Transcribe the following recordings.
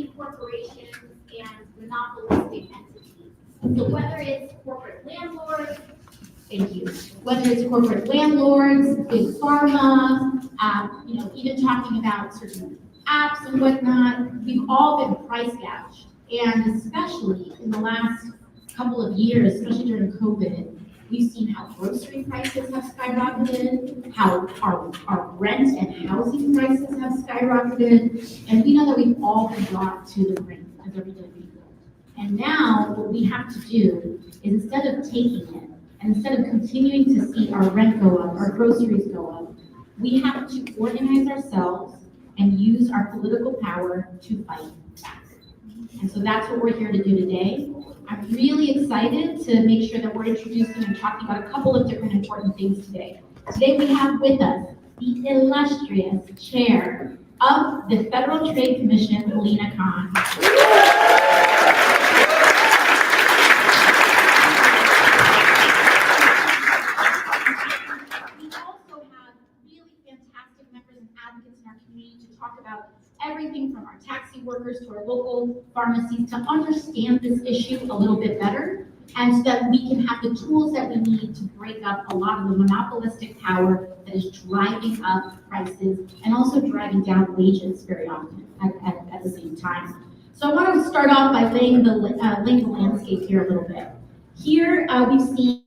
big corporations and monopolistic entities. So whether it's corporate landlords, thank you. Whether it's corporate landlords, big pharma, even talking about certain apps and whatnot, we've all been price gouged. And especially in the last couple of years, especially during COVID, we've seen how grocery prices have skyrocketed, how our rent and housing prices have skyrocketed, and we know that we've all been brought to the brink as everyday people. And now what we have to do is, instead of taking it, and instead of continuing to see our rent go up, our groceries go up, we have to organize ourselves and use our political power to fight back. And so that's what we're here to do today. I'm really excited to make sure that we're introducing and talking about a couple of different important things today. Today we have with us the illustrious chair of the Federal Trade Commission, Lina. Talk about everything from our taxi workers to our local pharmacies to understand this issue a little bit better, and so that we can have the tools that we need to break up a lot of the monopolistic power that is driving up prices and also driving down wages very often at the same time. So I want to start off by laying the landscape here a little bit. Here we've seen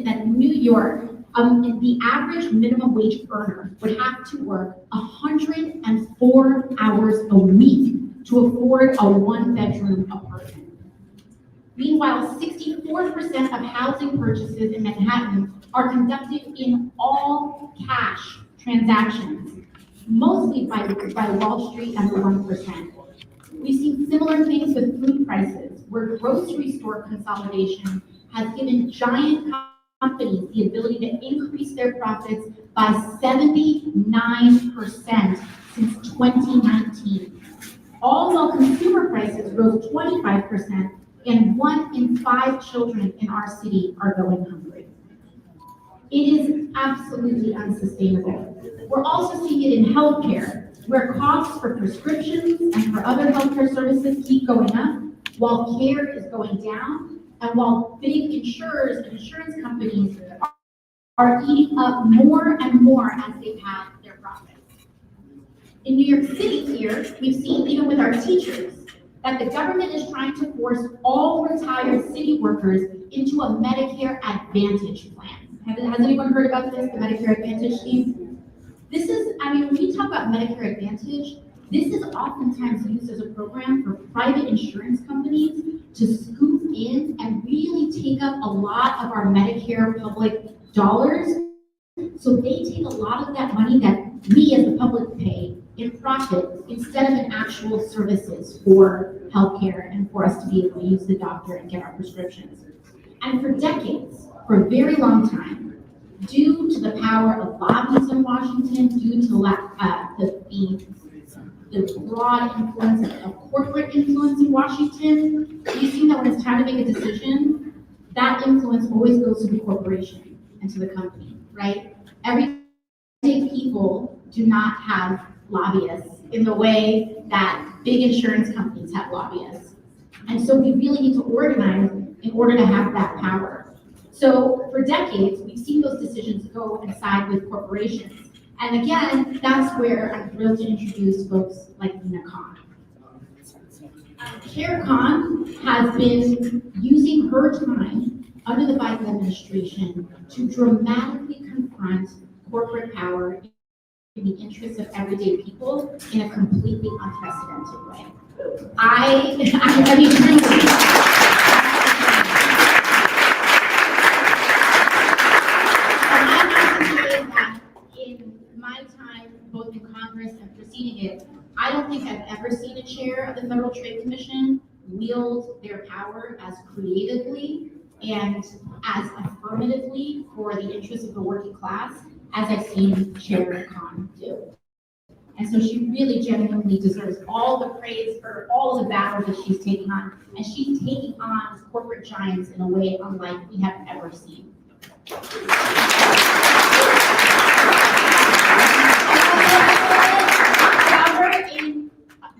that New York, the average minimum wage earner would have to work 104 hours a week to afford a one-bedroom apartment. Meanwhile, 64% of housing purchases in Manhattan are conducted in all cash transactions, mostly by Wall Street and the 1%. We've seen similar things with food prices, where grocery store consolidation has given giant companies the ability to increase their profits by 79% since 2019. All while consumer prices rose 25%, and 1 in 5 children in our city are going hungry. It is absolutely unsustainable. We're also seeing it in healthcare, where costs for prescriptions and for other healthcare services keep going up, while care is going down, and while big insurers and insurance companies are eating up more and more as they pad their profits. In New York City here, we've seen, even with our teachers, that the government is trying to force all retired city workers into a Medicare Advantage plan. Has anyone heard about this, the Medicare Advantage scheme? This is, when we talk about Medicare Advantage, this is oftentimes used as a program for private insurance companies to scoop in and really take up a lot of our Medicare public dollars. So they take a lot of that money that we as the public pay in profit instead of in actual services for healthcare and for us to be able to use the doctor and get our prescriptions. And for decades, for a very long time, due to the power of lobbies in Washington, due to the broad influence of corporate influence in Washington, we've seen that when it's time to make a decision, that influence always goes to the corporation and to the company, right? Everyday people do not have lobbyists in the way that big insurance companies have lobbyists. And so we really need to organize in order to have that power. So for decades, we've seen those decisions go and side with corporations. And again, that's where I'm thrilled to introduce folks like Lina. Chair Khan has been using her time under the Biden administration to dramatically confront corporate power in the interests of everyday people in a completely unprecedented way. I mean, truly. Both in Congress and preceding it, I don't think I've ever seen a chair of the Federal Trade Commission wield their power as creatively and as affirmatively for the interests of the working class as I've seen Chair Khan do. And so she really genuinely deserves all the praise for all the battles that she's taking on. And she's taking on corporate giants in a way unlike we have ever seen.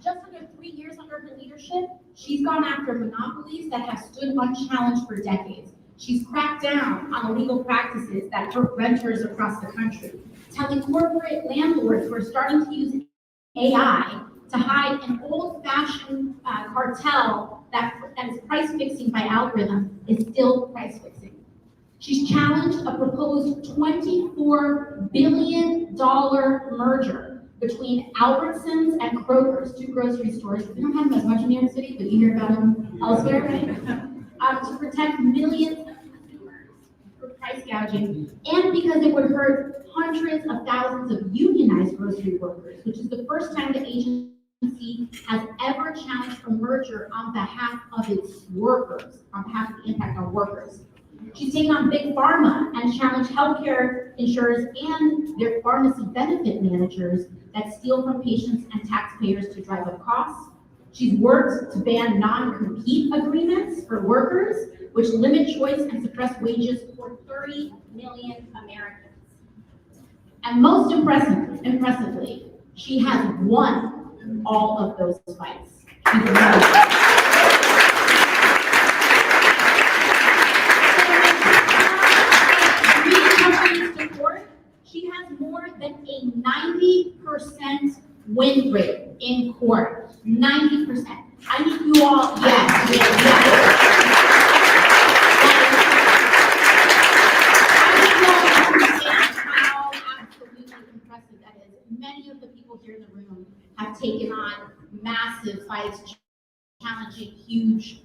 Just further 3 years under her leadership, she's gone after monopolies that have stood unchallenged for decades. She's cracked down on illegal practices that hurt renters across the country, telling corporate landlords who are starting to use AI to hide an old-fashioned cartel that is price fixing by algorithm is still price fixing. She's challenged a proposed $24 billion merger between Albertsons and Kroger's, two grocery stores. We don't have them as much in New York City, but you hear about them elsewhere, right? To protect millions of consumers for price gouging, and because it would hurt hundreds of thousands of unionized grocery workers, which is the first time the agency has ever challenged a merger on behalf of its workers, on behalf of the impact on workers. She's taken on big pharma and challenged healthcare insurers and their pharmacy benefit managers that steal from patients and taxpayers to drive up costs. She's worked to ban non-compete agreements for workers, which limit choice and suppress wages for 30 million Americans. And most impressively, she has won all of those fights. She has more than a 90% win rate in court. 90%. I need you all, yes. I need you all to understand how absolutely impressive that is. Many of the people here in the room have taken on massive fights, challenging huge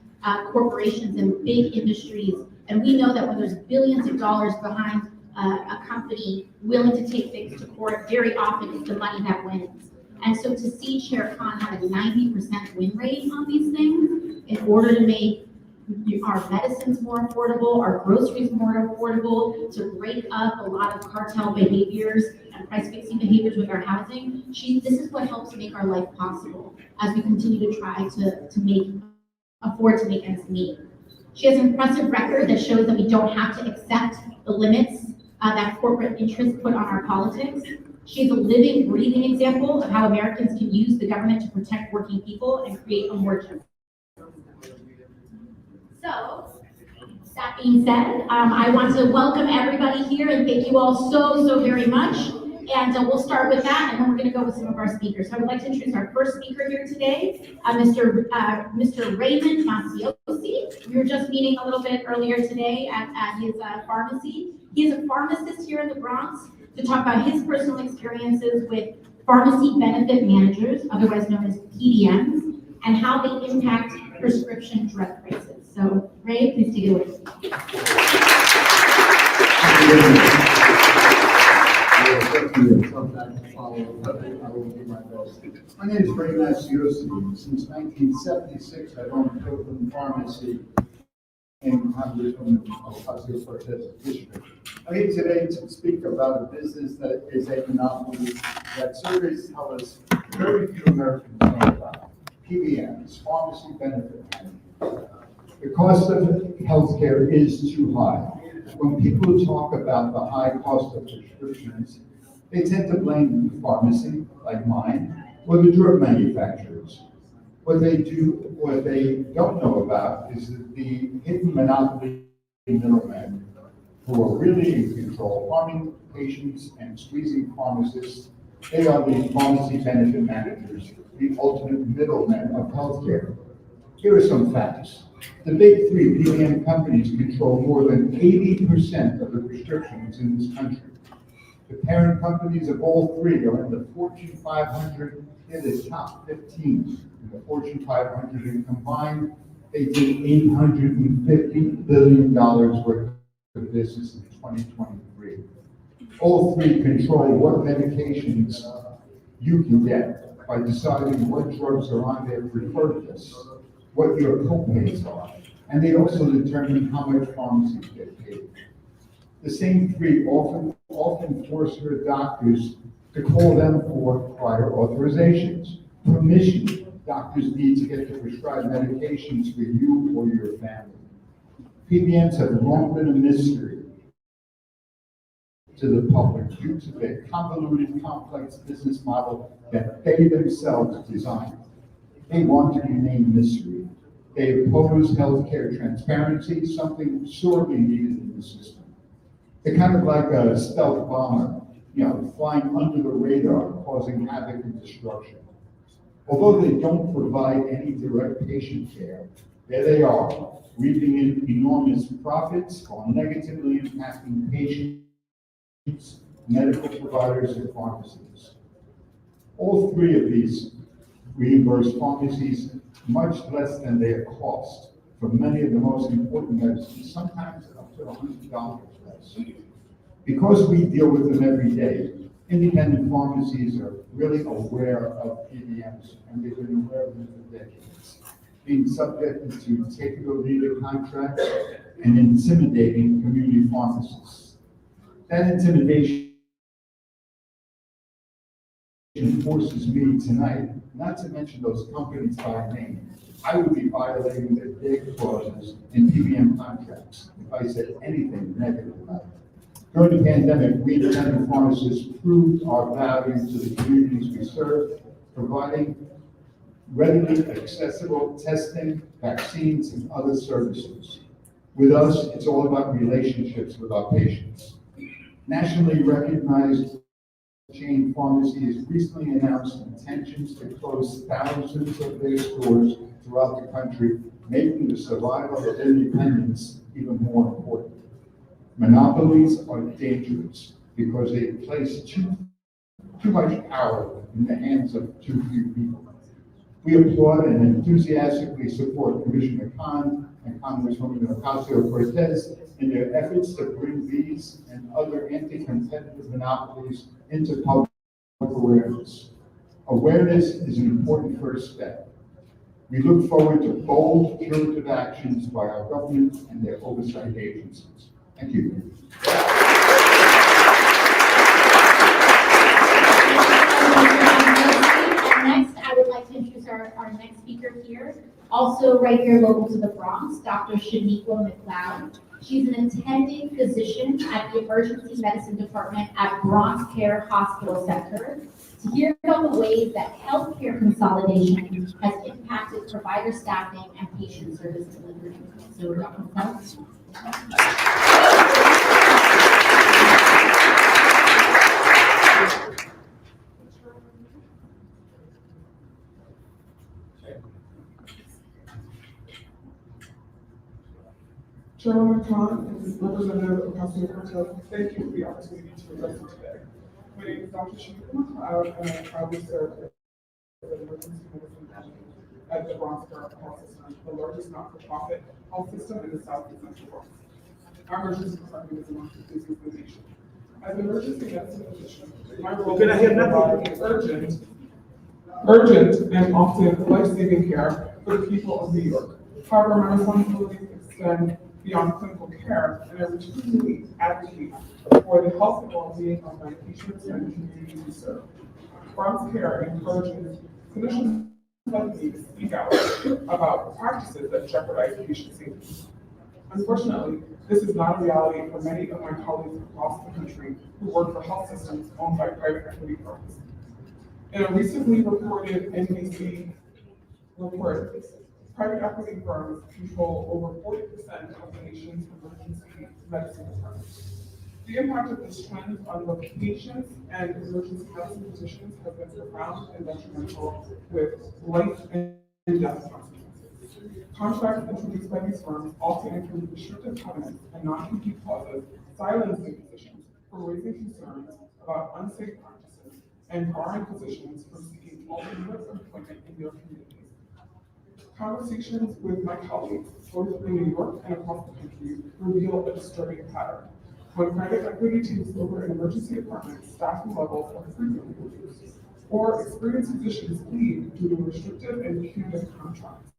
corporations and big industries. And we know that when there's billions of dollars behind a company willing to take things to court, very often it's the money that wins. And so to see Chair Khan have a 90% win rate on these things in order to make our medicines more affordable, our groceries more affordable, to break up a lot of cartel behaviors and price fixing behaviors with our housing, this is what helps make our life possible as we continue to try to afford to make ends meet. She has an impressive record that shows that we don't have to accept the limits that corporate interests put on our politics. She is a living, breathing example of how Americans can use the government to protect working people and create a more just. So, that being said, I want to welcome everybody here and thank you all so very much. And we'll start with that, and then we're going to go with some of our speakers. So I would like to introduce our first speaker here today, Mr. Raymond Maciosi. We were just meeting a little bit earlier today at his pharmacy. He is a pharmacist here in the Bronx to talk about his personal experiences with pharmacy benefit managers, otherwise known as PBMs, and how they impact prescription drug prices. So, Ray, please take it away. My name is Ray Maciosi. Since 1976, I've owned a Pilgrim Pharmacy in Congressman Ocasio-Cortez district. I'm here today to speak about a business that is a monopoly that surveys tell us very few Americans know about. PBMs, pharmacy benefit managers. The cost of healthcare is too high. When people talk about the high cost of prescriptions, they tend to blame the pharmacy, like mine, or the drug manufacturers. What they don't know about is that the hidden monopoly middlemen who are really in control, harming patients and squeezing pharmacists. They are the pharmacy benefit managers, the ultimate middlemen of healthcare. Here are some facts. The big three PBM companies control more than 80% of the prescriptions in this country. The parent companies of all three are in the Fortune 500, they're the top 15 in the Fortune 500, and combined, they did $850 billion worth of business in 2023. All three control what medications you can get by deciding what drugs are on their preferred list, what your co-pays are, and they also determine how much pharmacies get paid. The same three often force their doctors to call them for prior authorizations, permission doctors need to get to prescribe medications for you or your family. PBMs have long been a mystery to the public due to their convoluted, complex business model that they themselves designed. They want to remain mystery. They oppose healthcare transparency, something sorely needed in the system. They're kind of like a stealth bomber, flying under the radar, causing havoc and destruction. Although they don't provide any direct patient care, there they are, reaping in enormous profits while negatively impacting patients, medical providers, and pharmacies. All three of these reimburse pharmacies much less than their cost for many of the most important medicines, sometimes up to $100 less. Because we deal with them every day, independent pharmacies are really aware of PBMs, and they've been aware of them for decades, being subjected to take-it-or-leave-it contracts and intimidating community pharmacists. That intimidation forces me tonight not to mention those companies by name. I would be violating their big clauses in PBM contracts if I said anything negative about it. During the pandemic, we independent pharmacists proved our value to the communities we serve, providing readily accessible testing, vaccines, and other services. With us, it's all about relationships with our patients. Nationally recognized chain pharmacies recently announced intentions to close thousands of their stores throughout the country, making the survival of independence even more important. Monopolies are dangerous because they place too much power in the hands of too few people. We applaud and enthusiastically support Commissioner Khan and Congresswoman Ocasio-Cortez in their efforts to bring these and other anti-competitive monopolies into public awareness. Awareness is an important first step. We look forward to bold, curative actions by our government and their oversight agencies. Thank you. Next, I would like to introduce our next speaker here, also right here local to the Bronx, Dr. Shaniqua McLeod. She's an attending physician at the Emergency Medicine Department at Bronx Care Hospital Center to hear about the ways that healthcare consolidation has impacted provider staffing and patient service delivery. So, Dr. McLeod. Chairwoman Khan and Representative Ocasio-Cortez, thank you for the opportunity to address you today. My name is Dr. Shaniqua McLeod, and I proudly serve as an emergency medicine advocate at the Bronx Care Health System, the largest not-for-profit health system in the South and Central Bronx. Our emergency department is among the busiest in the nation. As an emergency medicine physician, my role is to provide urgent and often life-saving care for the people of New York. However, my responsibilities extend beyond clinical care, and I routinely advocate for the health and well-being of my patients and the communities we serve. Bronx Care encourages clinicians like me to speak out about practices that jeopardize patient safety. Unfortunately, this is not a reality for many of my colleagues across the country who work for health systems owned by private equity firms. In a recently reported NBC report, private equity firms control over 40% of the nation's emergency medicine departments. The impact of this trend on both patients and emergency medicine physicians has been profound and detrimental, with life and death consequences. Contracts introduced by these firms often include restrictive covenants and non-compete clauses, silencing physicians for raising concerns about unsafe practices and barring physicians from seeking alternate employment in their communities. Conversations with my colleagues, both in New York and across the country, reveal a disturbing pattern. When private equity takes over an emergency department, staffing levels are frequently reduced, or experienced physicians leave due to restrictive and punitive contracts.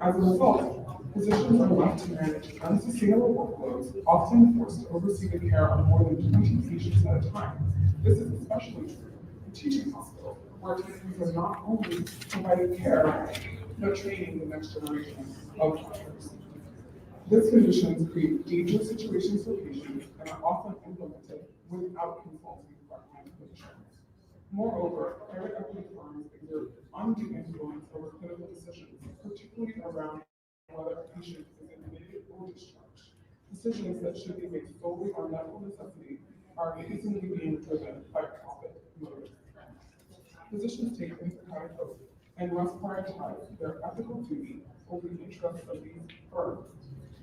As a result, physicians are left to manage unsustainable workloads, often forced to oversee the care of more than 20 patients at a time. This is especially true in teaching hospitals, where attendings are not only providing care, but training the next generation of doctors. These conditions create dangerous situations for patients and are often implemented without consulting frontline clinicians. Moreover, private equity firms exert undue influence over clinical around whether a patient is admitted or discharged. Decisions that should be made solely on medical necessity are increasingly being driven by profit motives. Physicians take Hippocratic oath and must prioritize their ethical duty over the interests of these firms,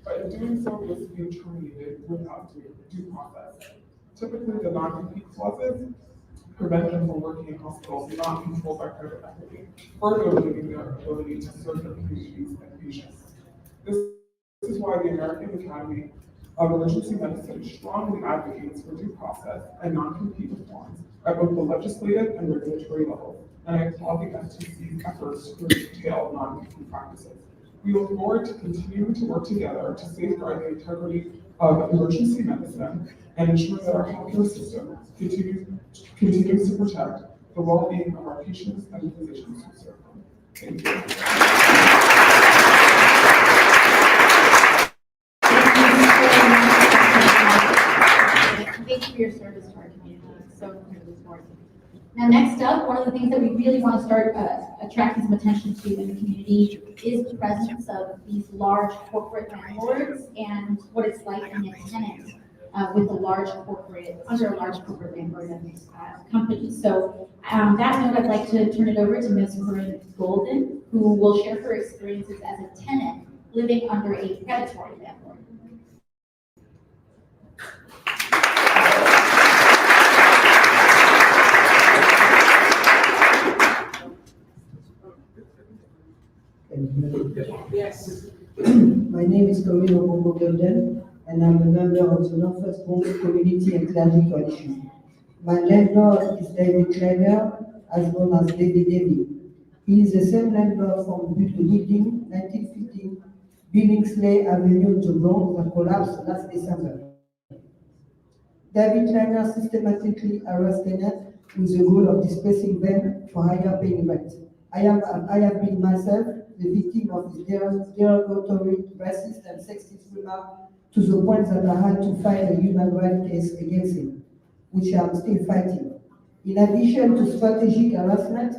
but in doing so risk being terminated without due process. Typically, the non-compete clauses prevent them from working in hospitals not controlled by private equity, further limiting their ability to serve their communities and patients. This is why the American Academy of Emergency Medicine strongly advocates for due process and non-compete reforms at both the legislative and regulatory levels, and I applaud the FTC's efforts to curtail non-compete practices. We look forward to continuing to work together to safeguard the integrity of emergency medicine and ensure that our healthcare system continues to protect the well-being of our patients and the physicians who serve them. Thank you. Thank you for your service to our community. It's so incredibly important. Now, next up, one of the things that we really want to start attracting some attention to in the community is the presence of these large corporate landlords and what it's like being a tenant with a large corporate, under a large corporate landlord company. So that note, I'd like to turn it over to Ms. Corinne Golden, who will share her experiences as a tenant living under a predatory landlord. Yes. My name is Corinne Golden, and I'm a member of the Northwest Bronx Community and Clergy Coalition. My landlord is David Kleiner, as known as David Davy. He is the same landlord from the building 1915 Billingsley Avenue in the Bronx that collapsed last December. David Kleiner systematically harassed tenants with the goal of displacing them for higher paying rent. I have been myself the victim of his derogatory, racist, and sexist remarks to the point that I had to file a human rights case against him, which I am still fighting. In addition to strategic harassment,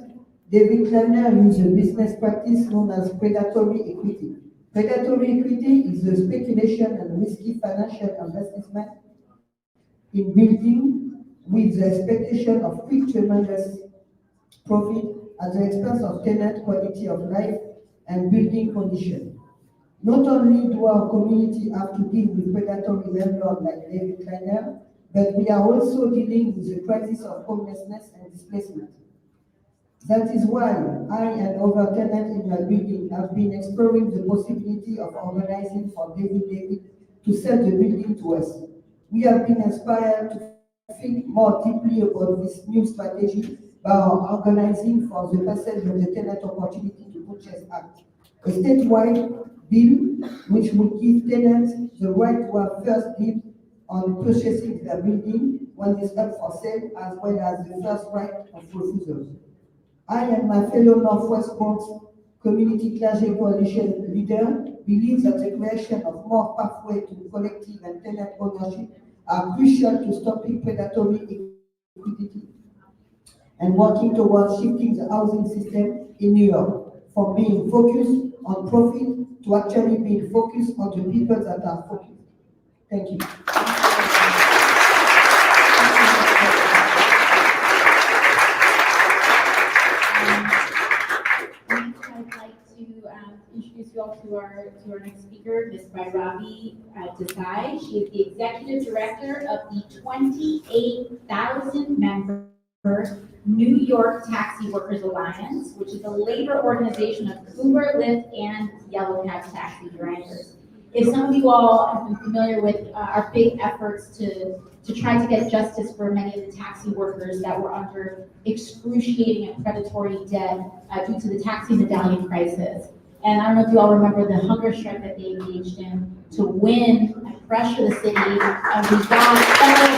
David Kleiner used a business practice known as predatory equity. Predatory equity is the speculation and risky financial investment in building with the expectation of quick, tremendous profit at the expense of tenant quality of life and building condition. Not only do our community have to deal with predatory landlords like David Kleiner, but we are also dealing with the crisis of homelessness and displacement. That is why I and other tenants in my building have been exploring the possibility of organizing for David to sell the building to us. We have been inspired to think more deeply about this new strategy by organizing for the passage of the Tenant Opportunity to Purchase Act, a statewide bill which would give tenants the right to have first dibs on purchasing their building when it's up for sale, as well as the first right of refusal. I and my fellow Northwest Bronx Community Clergy Coalition leader believe that the creation of more pathways to collective and tenant ownership are crucial to stopping predatory liquidity and working towards shifting the housing system in New York from being focused on profit to actually being focused on the people that are focused. Thank you. I'd like to introduce you all to our next speaker, Ms. Bhairavi Desai. She is the Executive Director of the 28,000 member New York Taxi Workers Alliance, which is a labor organization of Uber, Lyft, and Yellow Cab taxi drivers. If some of you all have been familiar with our big efforts to try to get justice for many of the taxi workers that were under excruciating and predatory debt due to the taxi medallion crisis. And I don't know if you all remember the hunger strike that they engaged in to win and pressure the city. And we got federal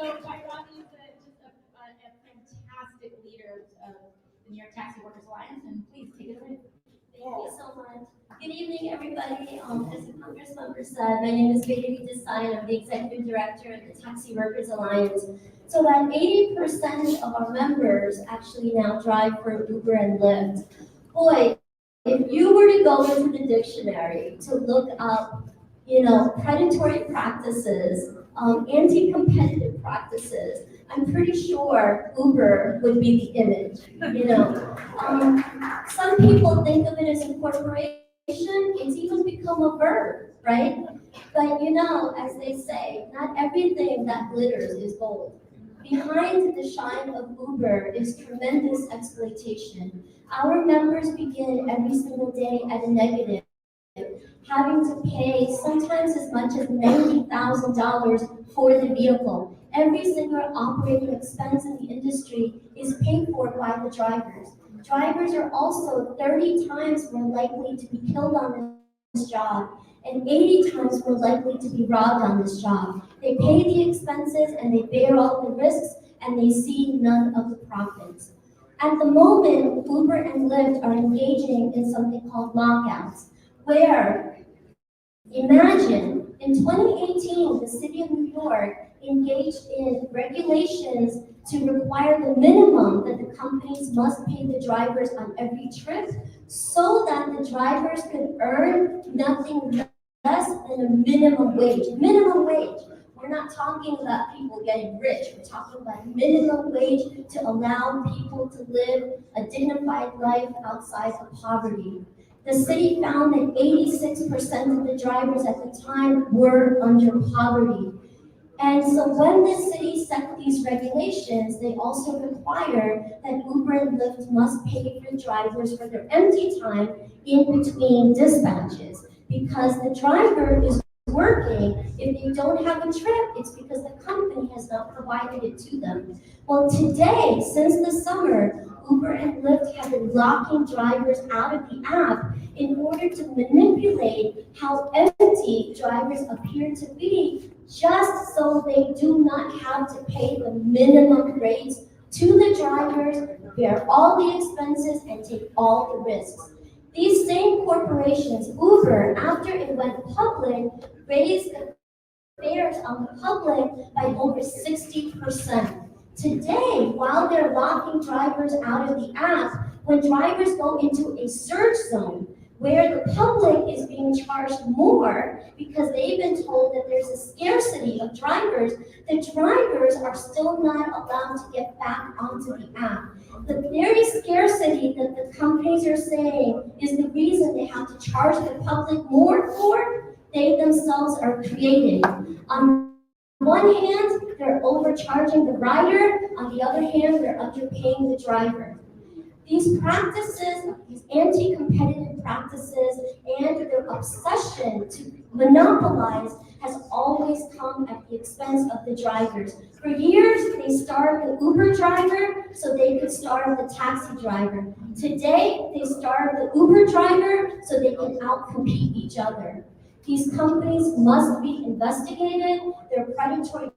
Tyrone is just a fantastic leader of the New York Taxi Workers Alliance, and please take it away. Thank you so much. Good evening, everybody. As the Congress member said, my name is Valerie Desai. I'm the Executive Director of the Taxi Workers Alliance. So about 80% of our members actually now drive for Uber and Lyft. Boy, if you were to go into the dictionary to look up, predatory practices, anti-competitive practices, I'm pretty sure Uber would be the image, Some people think of it as a corporation, it's even become a verb, right? But as they say, not everything that glitters is gold. Behind the shine of Uber is tremendous exploitation. Our members begin every single day at a negative, having to pay sometimes as much as $90,000 for the vehicle. Every single operating expense in the industry is paid for by the drivers. Drivers are also 30 times more likely to be killed on this job and 80 times more likely to be robbed on this job. They pay the expenses and they bear all the risks and they see none of the profits. At the moment, Uber and Lyft are engaging in something called lockouts, where, imagine, in 2018, the city of New York engaged in regulations to require the minimum that the companies must pay the drivers on every trip so that the drivers could earn nothing less than a minimum wage. Minimum wage. We're not talking about people getting rich. We're talking about minimum wage to allow people to live a dignified life outside of poverty. The city found that 86% of the drivers at the time were under poverty. And so when the city set these regulations, they also require that Uber and Lyft must pay for drivers for their empty time in between dispatches, because the driver is working. If they don't have a trip, it's because the company has not provided it to them. Well, today, since the summer, Uber and Lyft have been locking drivers out of the app in order to manipulate how empty drivers appear to be, just so they do not have to pay the minimum rates to the drivers, bear all the expenses, and take all the risks. These same corporations, Uber, after it went public, raised the fares on the public by over 60%. Today, while they're locking drivers out of the app, when drivers go into a surge zone where the public is being charged more because they've been told that there's a scarcity of drivers, the drivers are still not allowed to get back onto the app. The very scarcity that the companies are saying is the reason they have to charge the public more for, they themselves are creating. On one hand, they're overcharging the rider. On the other hand, they're underpaying the driver. These practices, these anti-competitive practices, and their obsession to monopolize has always come at the expense of the drivers. For years, they starved the Uber driver so they could starve the taxi driver. Today, they starve the Uber driver so they can outcompete each other. These companies must be investigated. Their predatory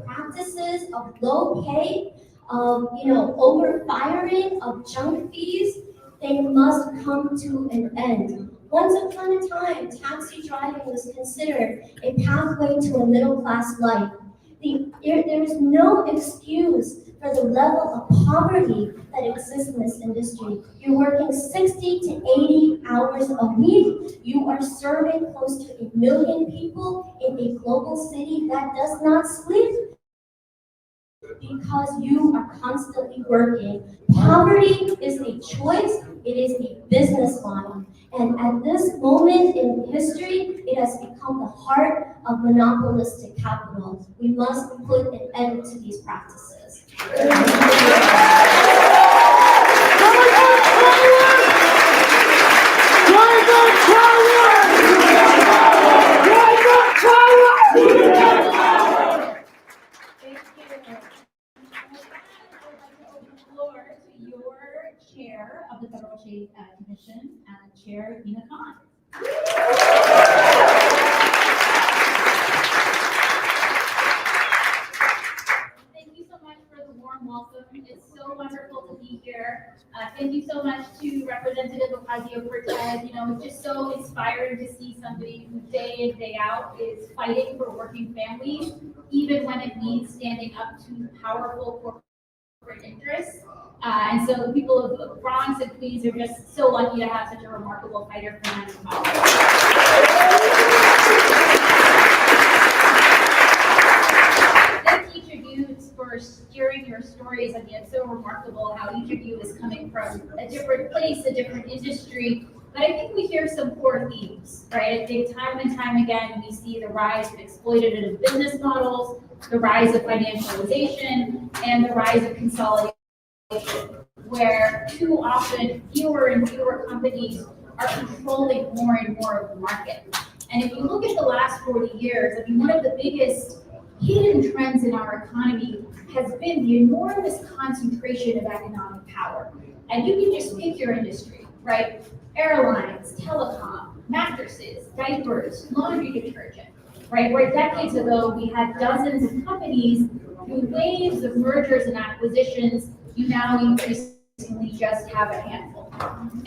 practices of low pay, of over-firing, of junk fees, they must come to an end. Once upon a time, taxi driving was considered a pathway to a middle-class life. There is no excuse for the level of poverty that exists in this industry. You're working 60 to 80 hours a week. You are serving close to 1 million people in a global city that does not sleep, because you are constantly working. Poverty is a choice, it is a business model. And at this moment in history, it has become the heart of monopolistic capital. We must put an end to these practices. Floor to your chair of the Federal Trade Commission, Chair Lina. company who day in, day out is fighting for working families, even when it means standing up to powerful corporate interests. And so the people of Bronx and Queens are just so lucky to have such a remarkable fighter for them as well. Thank each of you for sharing your stories. I mean, it's so remarkable how each of you is coming from a different place, a different industry. But I think we hear some core themes, right? I think time and time again, we see the rise of exploitative business models, the rise of financialization, and the rise of consolidation, where too often fewer and fewer companies are controlling more and more of the market. And if you look at the last 40 years, I mean, one of the biggest hidden trends in our economy has been the enormous concentration of economic power. And you can just pick your industry, right? Airlines, telecom, mattresses, diapers, laundry detergent, right? Where decades ago, we had dozens of companies. Through waves of mergers and acquisitions, you now increasingly just have a handful.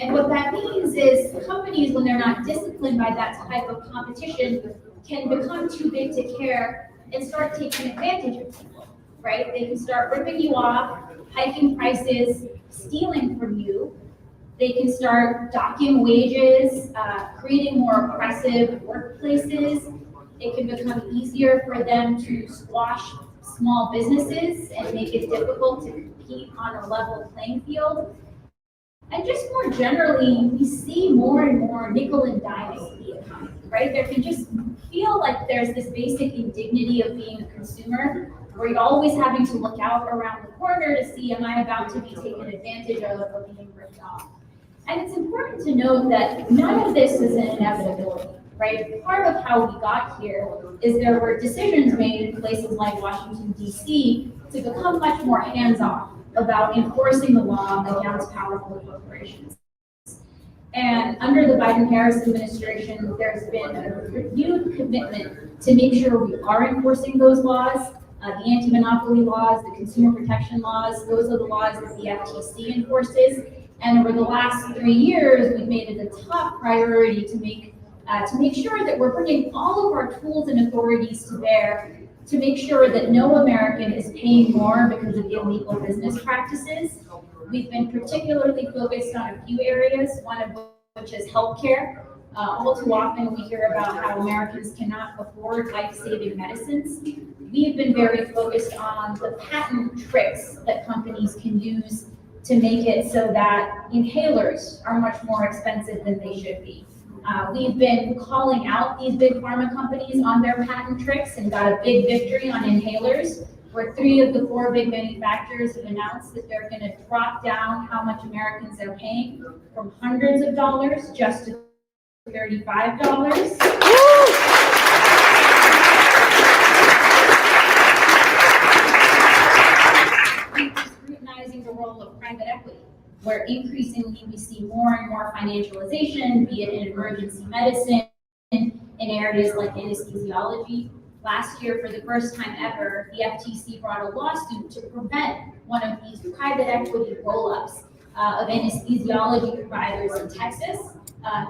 And what that means is companies, when they're not disciplined by that type of competition, can become too big to care and start taking advantage of people, right? They can start ripping you off, hiking prices, stealing from you. They can start docking wages, creating more oppressive workplaces. It can become easier for them to squash small businesses and make it difficult to compete on a level playing field. And just more generally, we see more and more nickel and diming in the economy, right? There can just feel like there's this basic indignity of being a consumer, where you're always having to look out around the corner to see, am I about to be taken advantage of or being ripped off? And it's important to note that none of this is an inevitability, right? Part of how we got here is there were decisions made in places like Washington, D.C. to become much more hands-off about enforcing the law against powerful corporations. And under the Biden-Harris administration, there's been a renewed commitment to make sure we are enforcing those laws. The anti-monopoly laws, the consumer protection laws, those are the laws that the FTC enforces. And over the last 3 years, we've made it a top priority to make sure that we're bringing all of our tools and authorities to bear to make sure that no American is paying more because of illegal business practices. We've been particularly focused on a few areas, one of which is healthcare. All too often we hear about how Americans cannot afford life-saving medicines. We've been very focused on the patent tricks that companies can use to make it so that inhalers are much more expensive than they should be. We've been calling out these big pharma companies on their patent tricks and got a big victory on inhalers, where 3 of the 4 big manufacturers have announced that they're going to drop down how much Americans are paying from hundreds of dollars just to $35. Scrutinizing the role of private equity, where increasingly we see more and more financialization, be it in emergency medicine, in areas like anesthesiology. Last year, for the first time ever, the FTC brought a lawsuit to prevent one of these private equity roll-ups of anesthesiology providers in Texas.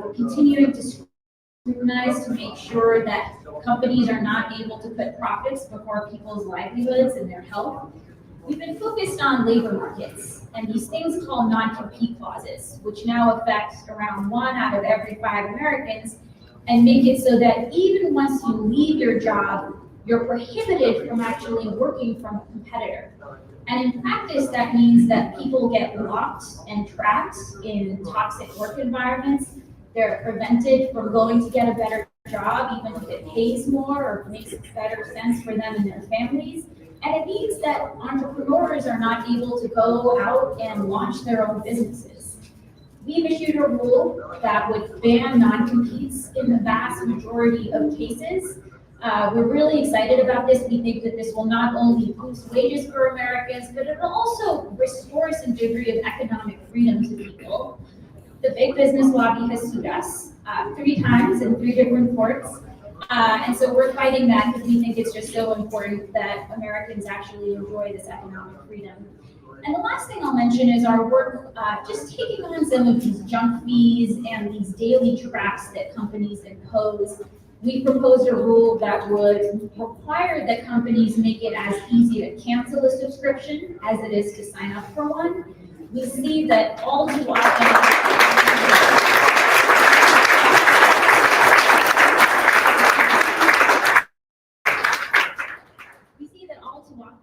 We're continuing to scrutinize to make sure that companies are not able to put profits before people's livelihoods and their health. We've been focused on labor markets and these things called non-compete clauses, which now affect around 1 out of every 5 Americans, and make it so that even once you leave your job, you're prohibited from actually working from a competitor. And in practice, that means that people get locked and trapped in toxic work environments. They're prevented from going to get a better job, even if it pays more or makes better sense for them and their families. And it means that entrepreneurs are not able to go out and launch their own businesses. We've issued a rule that would ban non-competes in the vast majority of cases. We're really excited about this. We think that this will not only boost wages for Americans, but it will also restore some degree of economic freedom to people. The big business lobby has sued us 3 times in 3 different courts. And so we're fighting that because we think it's just so important that Americans actually enjoy this economic freedom. And the last thing I'll mention is our work just taking on some of these junk fees and these daily traps that companies impose. We proposed a rule that would require that companies make it as easy to cancel a subscription as it is to sign up for one. We see that all too often.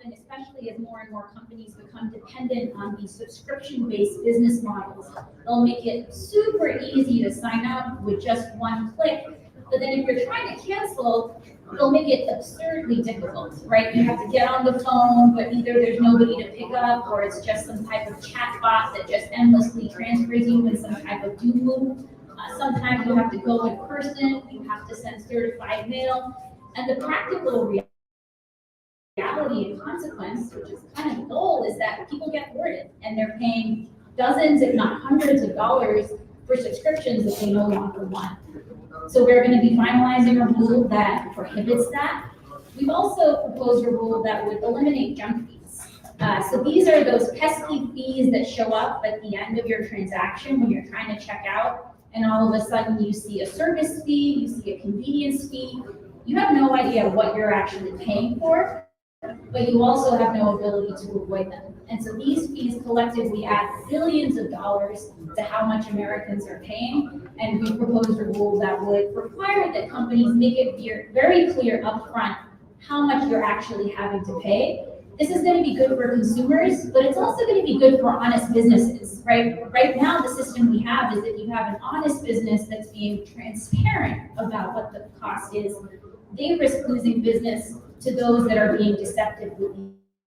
Especially as more and more companies become dependent on these subscription-based business models, they'll make it super easy to sign up with just one click. But then if you're trying to cancel, they'll make it absurdly difficult, right? You have to get on the phone, but either there's nobody to pick up, or it's just some type of chat bot that just endlessly transfers you in some type of doom loop. Sometimes you have to go in person, you have to send certified mail, and the practical reality and consequence, which is kind of the goal, is that people get thwarted and they're paying dozens, if not hundreds of dollars for subscriptions that they no longer want. So we're going to be finalizing a rule that prohibits that. We've also proposed a rule that would eliminate junk fees. So these are those pesky fees that show up at the end of your transaction when you're trying to check out, and all of a sudden you see a service fee, you see a convenience fee. You have no idea what you're actually paying for, but you also have no ability to avoid them. And so these fees collectively add billions of dollars to how much Americans are paying. And we proposed a rule that would require that companies make it very clear upfront how much you're actually having to pay. This is going to be good for consumers, but it's also going to be good for honest businesses, right? Right now, the system we have is that you have an honest business that's being transparent about what the cost is. They risk losing business to those that are being deceptive with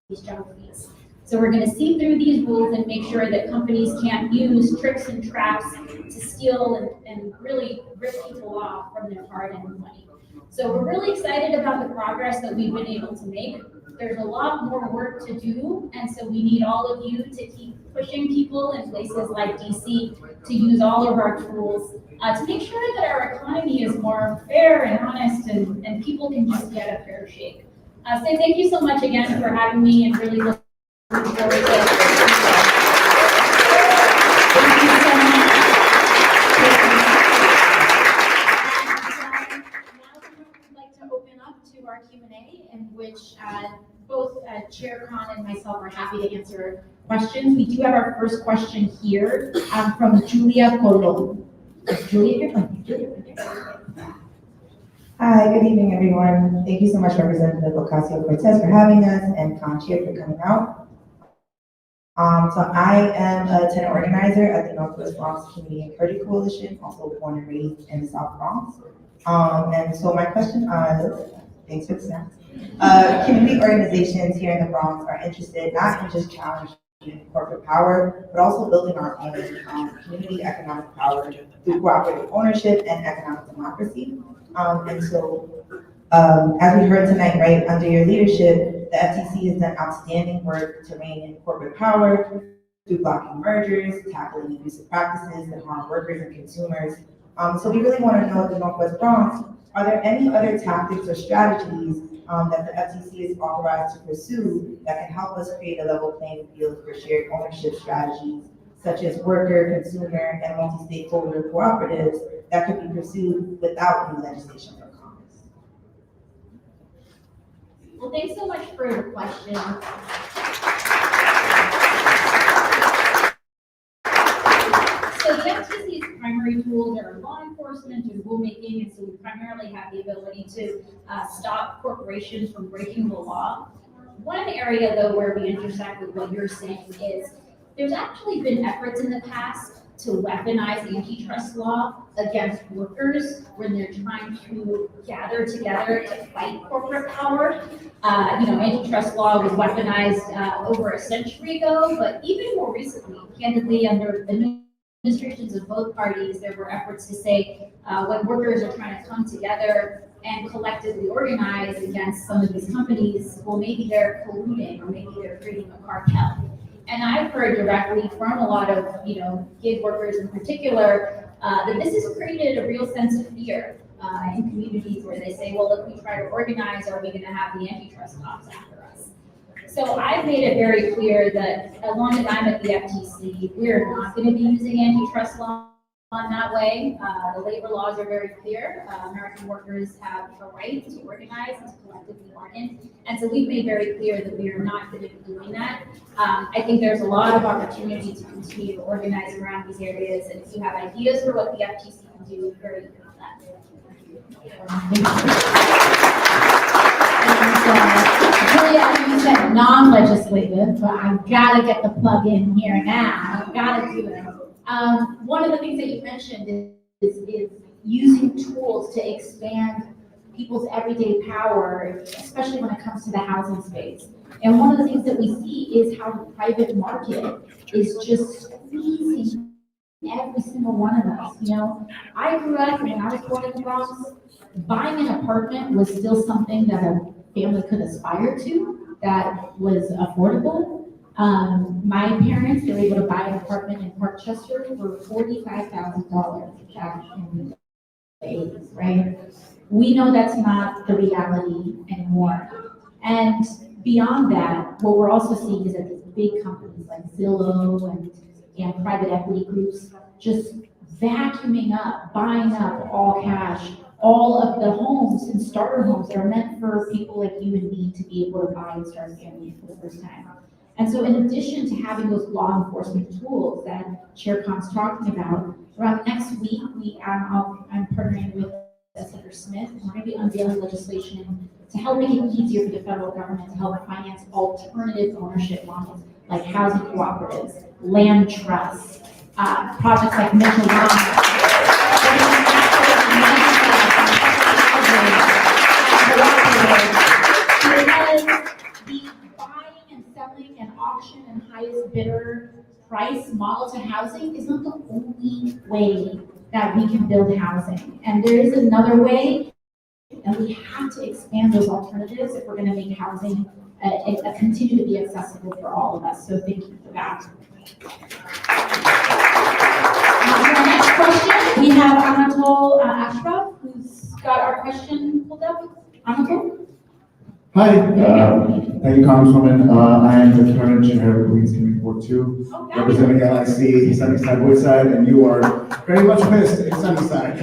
these junk fees. So we're going to see through these rules and make sure that companies can't use tricks and traps to steal and really rip people off from their hard-earned money. So we're really excited about the progress that we've been able to make. There's a lot more work to do, and so we need all of you to keep pushing people in places like DC to use all of our tools to make sure that our economy is more fair and honest and people can just get a fair shake. So thank you so much again for having me, and really looking forward to it. Thank you so much. Now we'd like to open up to our Q&A, in which both Chair Khan and myself are happy to answer questions. We do have our first question here from Julia Colon. Is Julia here? Hi, good evening, everyone. Thank you so much, Representative Ocasio-Cortez, for having us, and Conchia for coming out. So I am a tenant organizer at the Northwest Bronx Community and Credit Coalition, also born and raised in the South Bronx. And so my question thanks for the snacks. Community organizations here in the Bronx are interested not in just challenging corporate power, but also building our own community economic power through cooperative ownership and economic democracy. And so, as we heard tonight, right, under your leadership, the FTC has done outstanding work to rein in corporate power through blocking mergers, tackling abusive practices that harm workers and consumers. So we really want to know, at the Northwest Bronx, are there any other tactics or strategies that the FTC is authorized to pursue that can help us create a level playing field for shared ownership strategies, such as worker, consumer, and multi-stakeholder cooperatives that could be pursued without new legislation from Congress? Well, thanks so much for your question. So the FTC's primary tools are law enforcement and rulemaking, and so we primarily have the ability to stop corporations from breaking the law. One area, though, where we intersect with what you're saying is there's actually been efforts in the past to weaponize antitrust law against workers when they're trying to gather together to fight corporate power. Antitrust law was weaponized over a century ago, but even more recently, candidly, under administrations of both parties, there were efforts to say when workers are trying to come together and collectively organize against some of these companies, well, maybe they're colluding or maybe they're creating a cartel. And I've heard directly from a lot of, gig workers in particular, that this has created a real sense of fear in communities where they say, well, if we try to organize, are we going to have the antitrust cops after us? So I've made it very clear that as long as I'm at the FTC, we're not going to be using antitrust law on that way. The labor laws are very clear. American workers have a right to organize and to collectively bargain. And so we've made very clear that we are not going to be doing that. I think there's a lot of opportunity to continue to organize around these areas. And if you have ideas for what the FTC can do, we're very good at that. Julia, you said non-legislative, but I've got to get the plug in here now. I've got to do it. One of the things that you mentioned is using tools to expand people's everyday power, especially when it comes to the housing space. And one of the things that we see is how the private market is just squeezing every single one of us. You know, I grew up, when I was born in the Bronx, buying an apartment was still something that a family could aspire to, that was affordable. My parents, they were able to buy an apartment in Parkchester for $45,000 back in the 80s, right? We know that's not the reality anymore. And beyond that, what we're also seeing is that these big companies like Zillow and private equity groups just vacuuming up, buying up all cash, all of the homes and starter homes that are meant for people like you and me to be able to buy and start a family for the first time. And so in addition to having those law enforcement tools that Chair Khan's talking about, around next week, I'm partnering with Senator Smith, and we're going to be unveiling legislation to help make it easier for the federal government to help finance alternative ownership models like housing cooperatives, land trusts, projects like Mitchell selling and auction and highest bidder price model to housing is not the only way that we can build housing. And there is another way, and we have to expand those alternatives if we're going to make housing continue to be accessible for all of us. So thank you for that. For our next question, we have Anatol Ashraf, who's got our question pulled up. Anatol? Hi, thank you, Congresswoman. I am the current engineer of Queens Community Board 2, representing LIC, Sunnyside, Woodside, and you are very much missed in Sunnyside.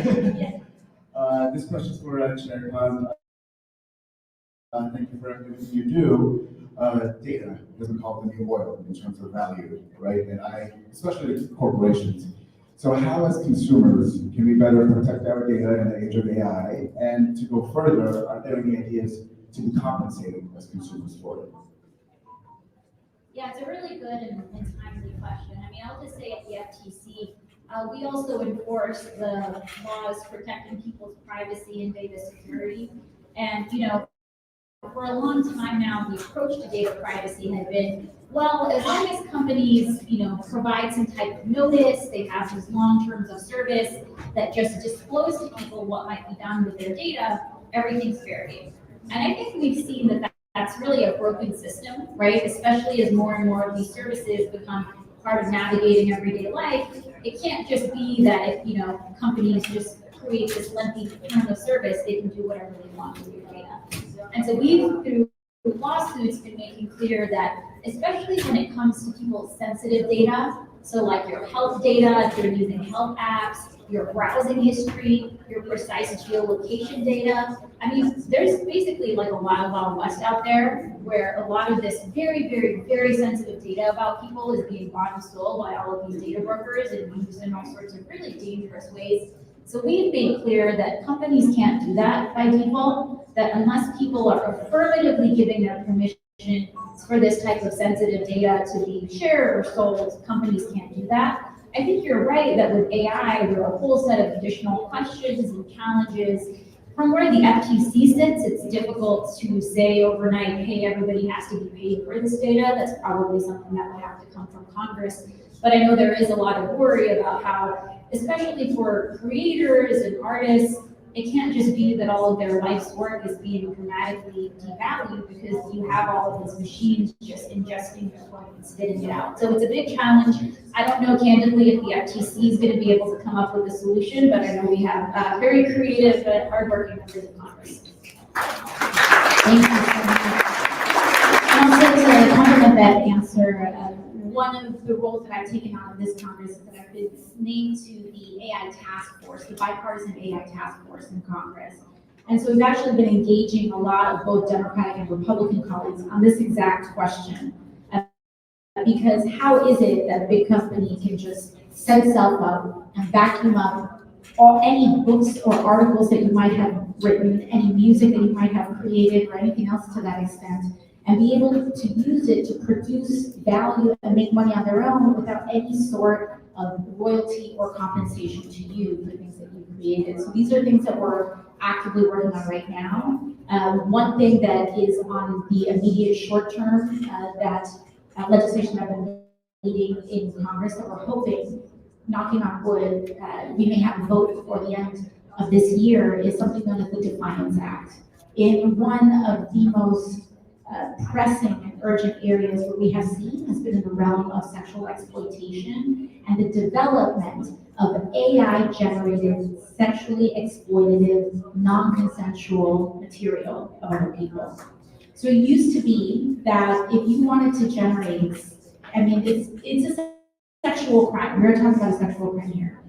This question is for Chair Khan. Thank you for everything you do. Data doesn't call the new oil in terms of value, right? And especially corporations. So how as consumers can we better protect our data in the age of AI? And to go further, are there any ideas to be compensated as consumers for it? Yeah, it's a really good and timely question. I mean, I'll just say at the FTC, we also enforce the laws protecting people's privacy and data security. And, you know, for a long time now, the approach to data privacy had been, well, as long as companies, you know, provide some type of notice, they have these long terms of service that just disclose to people what might be done with their data, everything's fair game. And I think we've seen that that's really a broken system, right? Especially as more and more of these services become part of navigating everyday life. It can't just be that if, you know, companies just create this lengthy term of service, they can do whatever they want with your data. And so we've, through lawsuits, been making clear that, especially when it comes to people's sensitive data, so like your health data, if you're using health apps, your browsing history, your precise geolocation data. I mean, there's basically like a wild, wild west out there where a lot of this very, very, very sensitive data about people is being bought and sold by all of these data brokers and used in all sorts of really dangerous ways. So we've made clear that companies can't do that by default, that unless people are affirmatively giving their permission for this type of sensitive data to be shared or sold, companies can't do that. I think you're right that with AI, there are a whole set of additional questions and challenges. From where the FTC sits, it's difficult to say overnight, hey, everybody has to be paid for this data. That's probably something that will have to come from Congress. But I know there is a lot of worry about how, especially for creators and artists, it can't just be that all of their life's work is being dramatically devalued because you have all of these machines just ingesting your work and spitting it out. So it's a big challenge. I don't know candidly if the FTC is going to be able to come up with a solution, but I know we have very creative but hardworking members of Congress. Thank you so much. And also to complement that answer, one of the roles that I've taken on in this Congress is that I've been named to the AI task force, the bipartisan AI task force in Congress. And so we've actually been engaging a lot of both Democratic and Republican colleagues on this exact question. Because how is it that a big company can just set itself up and vacuum up any books or articles that you might have written, any music that you might have created, or anything else to that extent, and be able to use it to produce value and make money on their own without any sort of royalty or compensation to you for things that you created. So these are things that we're actively working on right now. One thing that is on the immediate short term that legislation I've been leading in Congress that we're hoping, knocking on wood, we may have a vote before the end of this year is something known as the Defiance Act. In one of the most pressing and urgent areas where we have seen has been in the realm of sexual exploitation and the development of AI-generated, sexually exploitative, non-consensual material of other people. So it used to be that if you wanted to generate, I mean, it's a sexual crime. We're talking about a sexual crime here.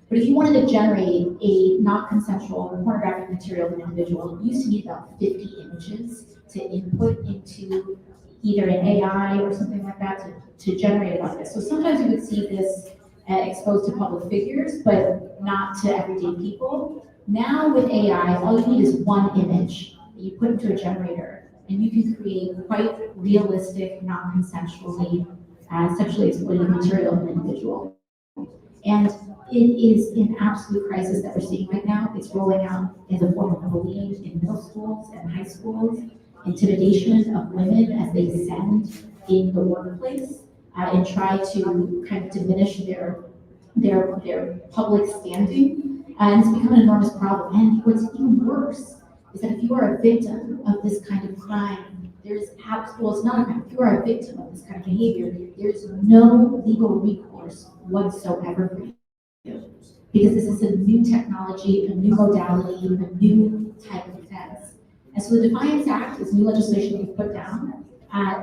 But if you wanted to generate a non-consensual pornographic material of an individual, you used to need about 50 images to input into either an AI or something like that to generate about this. So sometimes you would see this exposed to public figures, but not to everyday people. Now with AI, all you need is one image that you put into a generator, and you can create quite realistic, non-consensually, sexually exploitative material of an individual. And it is an absolute crisis that we're seeing right now. It's rolling out in the form of bullying in middle schools and high schools, intimidation of women as they descend in the workplace and try to kind of diminish their public standing. And it's become an enormous problem. And what's even worse is that if you are a victim of this kind of crime, there's well, it's not a crime. If you are a victim of this kind of behavior, there's no legal recourse whatsoever for you. Because this is a new technology, a new modality, a new type of offense. And so the Defiance Act is new legislation we've put down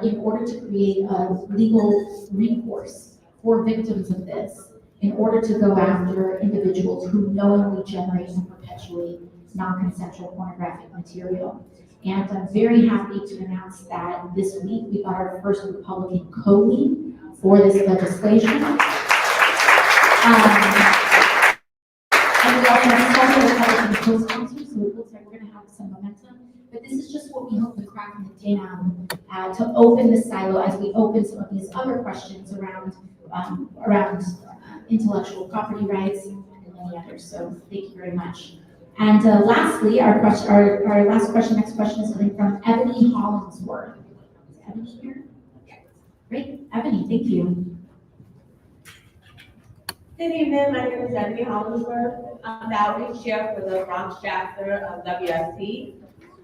in order to create a legal recourse for victims of this, in order to go after individuals who knowingly generate and perpetuate non-consensual pornographic material. And I'm very happy to announce that this week we got our first Republican co-lead for this legislation. And we also have several Republican co-sponsors, so it looks like we're going to have some momentum. But this is just what we hope to crack down to open the silo as we open some of these other questions around intellectual property rights and many others. So thank you very much. And lastly, our last question, next question is coming from Ebony Hollingsworth. Is Ebony here? Great, Ebony, thank you. Good evening, my name is Ebony Hollingsworth. I'm the outreach chair for the Bronx chapter of WSP.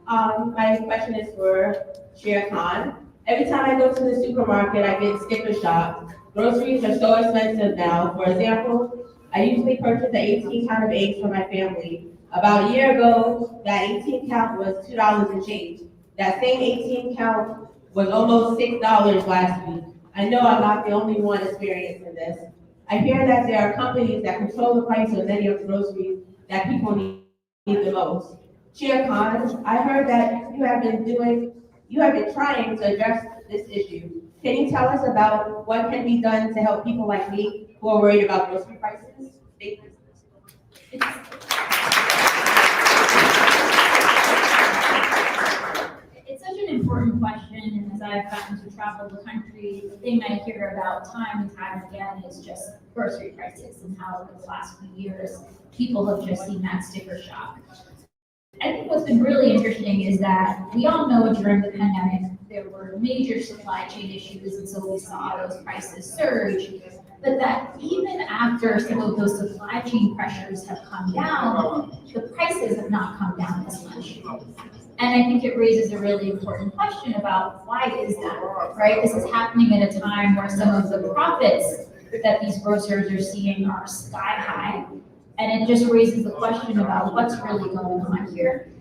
My question is for Chair Khan. Every time I go to the supermarket, I get sticker shock. Groceries are so expensive now. For example, I usually purchase an 18 count of eggs for my family. About a year ago, that 18 count was $2 and change. That same 18 count was almost $6 last week. I know I'm not the only one experiencing this. I hear that there are companies that control the price of many of the groceries that people need the most. Chair Khan, I heard that you have been trying to address this issue. Can you tell us about what can be done to help people like me who are worried about grocery prices? Thank you. It's such an important question, and as I've gotten to travel the country, the thing I hear about time and time again is just grocery prices and how over the last few years, people have just seen that sticker shock. I think what's been really interesting is that we all know during the pandemic, there were major supply chain issues, and so we saw those prices surge. But that even after some of those supply chain pressures have come down, the prices have not come down as much. And I think it raises a really important question about why is that, right? This is happening at a time where some of the profits that these grocers are seeing are sky high. And it just raises the question about what's really going on here.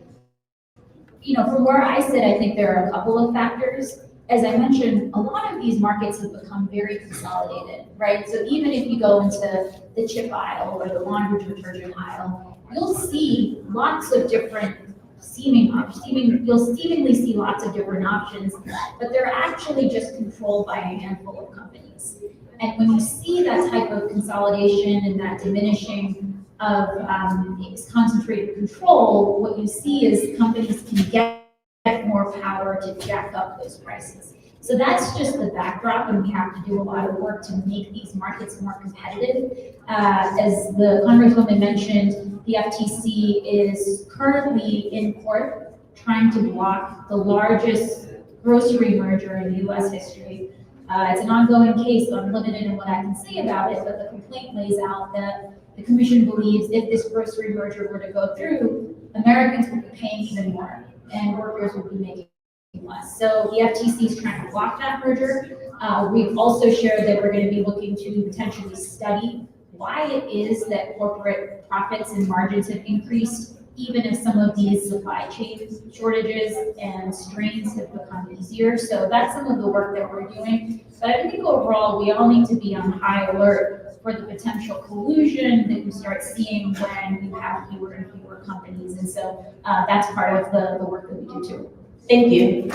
You know, from where I sit, I think there are a couple of factors. as I mentioned, a lot of these markets have become very consolidated, right? So even if you go into the chip aisle or the laundry detergent aisle, you'll see lots of different you'll seemingly see lots of different options, but they're actually just controlled by a handful of companies. And when you see that type of consolidation and that diminishing of concentrated control, what you see is companies can get more power to jack up those prices. So that's just the backdrop, and we have to do a lot of work to make these markets more competitive. As the Congresswoman mentioned, the FTC is currently in court trying to block the largest grocery merger in U.S. history. It's an ongoing case, so I'm limited in what I can say about it, but the complaint lays out that the commission believes if this grocery merger were to go through, Americans would be paying even more, and workers would be making less. So the FTC is trying to block that merger. We've also shared that we're going to be looking to potentially study why it is that corporate profits and margins have increased, even if some of these supply chain shortages and strains have become easier. So that's some of the work that we're doing. But I think overall, we all need to be on high alert for the potential collusion that you start seeing when you have fewer and fewer companies. And so that's part of the work that we do too. Thank you.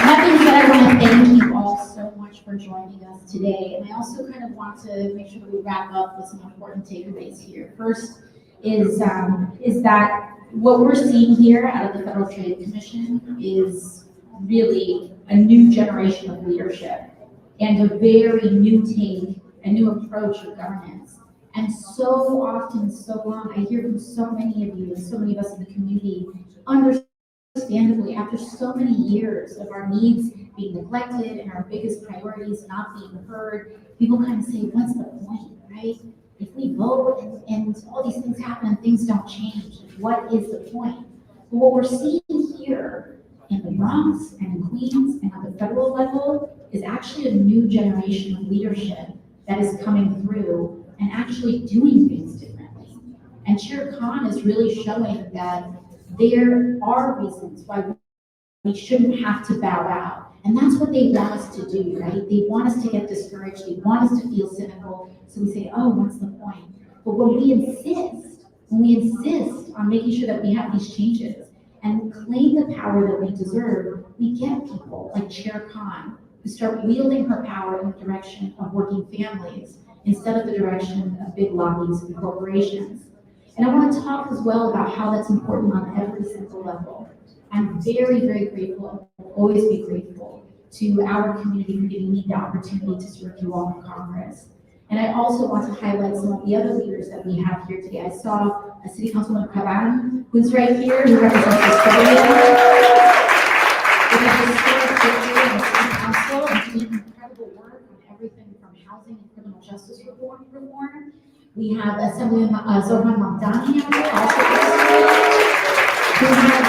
That being said, I want to thank you all so much for joining us today. And I also kind of want to make sure that we wrap up with some important takeaways here. First is that what we're seeing here out of the Federal Trade Commission is really a new generation of leadership and a very new take, a new approach of governance. And so often, so long, I hear from so many of you and so many of us in the community, understandably, after so many years of our needs being neglected and our biggest priorities not being heard, people kind of say, what's the point, right? If we vote and all these things happen and things don't change, what is the point? But what we're seeing here in the Bronx and in Queens and at the federal level is actually a new generation of leadership that is coming through and actually doing things differently. And Chair Khan is really showing that there are reasons why we shouldn't have to bow out. And that's what they want us to do, right? They want us to get discouraged. They want us to feel cynical. So we say, oh, what's the point? But when we insist on making sure that we have these changes and claim the power that we deserve, we get people like Chair Khan who start wielding her power in the direction of working families instead of the direction of big lobbies and corporations. And I want to talk as well about how that's important on every single level. I'm very, very grateful and will always be grateful to our community for giving me the opportunity to serve you all in Congress. And I also want to highlight some of the other leaders that we have here today. I saw a City Councilman Caban, who's right here, who represents Astoria. We have historic victory in the City Council and doing incredible work on everything from housing and criminal justice reform. We have Assemblyman Zohran Mamdani also who has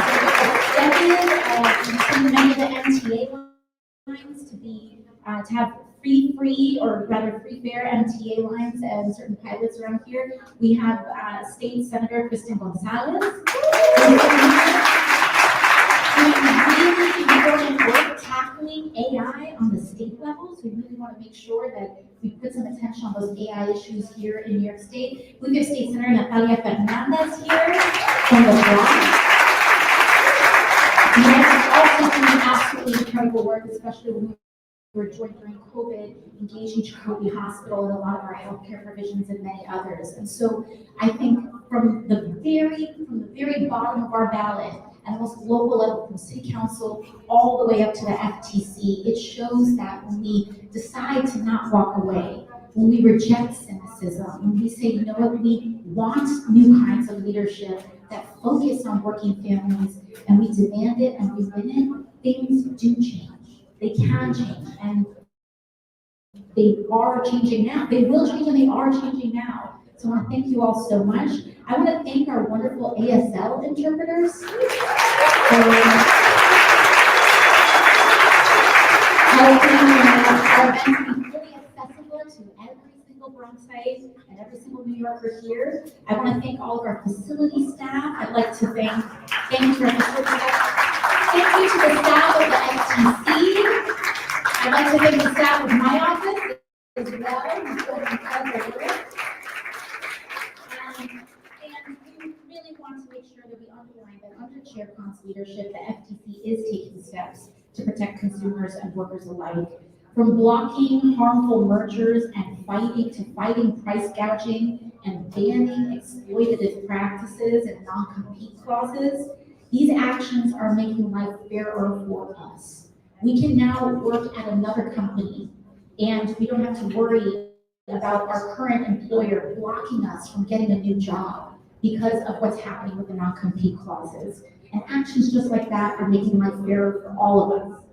extended many of the MTA lines to have free fare MTA lines and certain pilots around here. We have State Senator Kristen Gonzalez. Really important work tackling AI on the state level. So we really want to make sure that we put some attention on those AI issues here in New York State. We have State Senator Natalia Fernandez here from the Bronx. And also doing absolutely incredible work, especially when we were joined during COVID, engaging Chakotay Hospital and a lot of our healthcare provisions and many others. And so I think from the very bottom of our ballot, and the most local level, from City Council all the way up to the FTC, it shows that when we decide to not walk away, when we reject cynicism, when we say, you know what, we want new kinds of leadership that focus on working families, and we demand it and we win it, things do change. They can change, and they are changing now. They will change, and they are changing now. So I want to thank you all so much. I want to thank our wonderful ASL interpreters. Helping our events be fully accessible to every single site and every single New Yorker here. I want to thank all of our facility staff. I'd like to thank you to our facility staff. Thank you to the staff of the FTC. I'd like to thank the staff of my office as well. who's doing incredible work. And we really want to make sure that we underline that under Chair Khan's leadership, the FTC is taking steps to protect consumers and workers alike. From blocking harmful mergers and fighting price gouging and banning exploitative practices and non-compete clauses, these actions are making life fairer for us. We can now work at another company, and we don't have to worry about our current employer blocking us from getting a new job because of what's happening with the non-compete clauses. And actions just like that are making life fairer for all of us.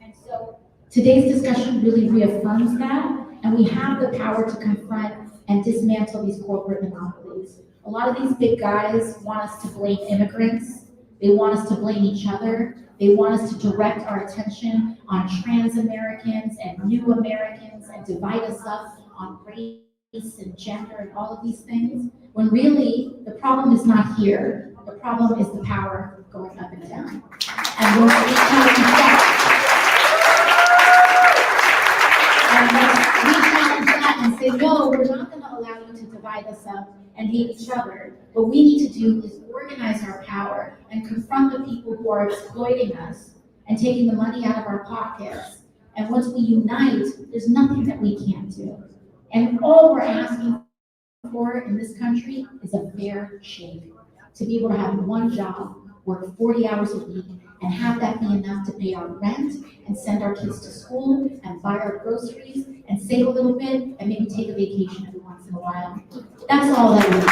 And so today's discussion really reaffirms that, and we have the power to confront and dismantle these corporate monopolies. A lot of these big guys want us to blame immigrants. They want us to blame each other. They want us to direct our attention on trans Americans and new Americans and divide us up on race and gender and all of these things, when really the problem is not here. The problem is the power going up and down. And when we challenge that and say, no, we're not going to allow you to divide us up and hate each other. What we need to do is organize our power and confront the people who are exploiting us and taking the money out of our pockets. And once we unite, there's nothing that we can't do. And all we're asking for in this country is a fair shake. To be able to have one job, work 40 hours a week, and have that be enough to pay our rent and send our kids to school and buy our groceries and save a little bit and maybe take a vacation every once in a while. That's all that we want.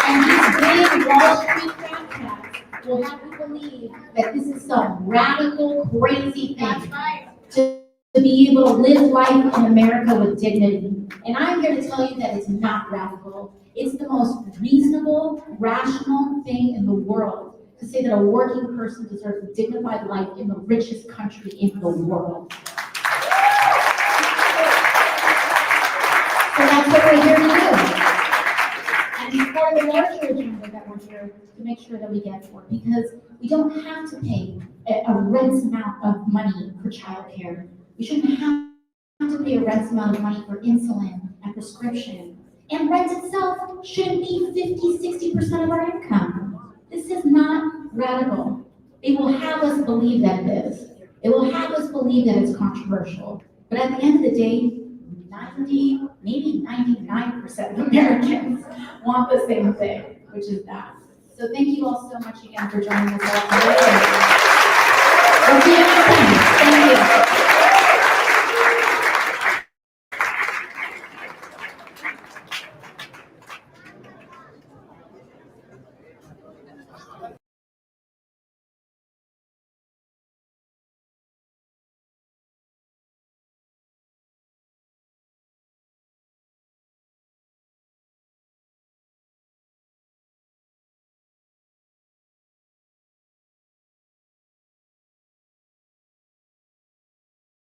And these big Wall Street crowds will have you believe that this is some radical, crazy thing to be able to live life in America with dignity. And I'm here to tell you that it's not radical. It's the most reasonable, rational thing in the world to say that a working person deserves a dignified life in the richest country in the world. So that's what we're here to do. And it's part of the larger agenda that we're here to make sure that we get for, because we don't have to pay a rent amount of money for childcare. We shouldn't have to pay a rent amount of money for insulin and prescription. And rent itself shouldn't be 50-60% of our income. This is not radical. They will have us believe that it is. They will have us believe that it's controversial. But at the end of the day, 90, maybe 99% of Americans want the same thing, which is that. So thank you all so much again for joining us all today. We'll see you next time. Thank you.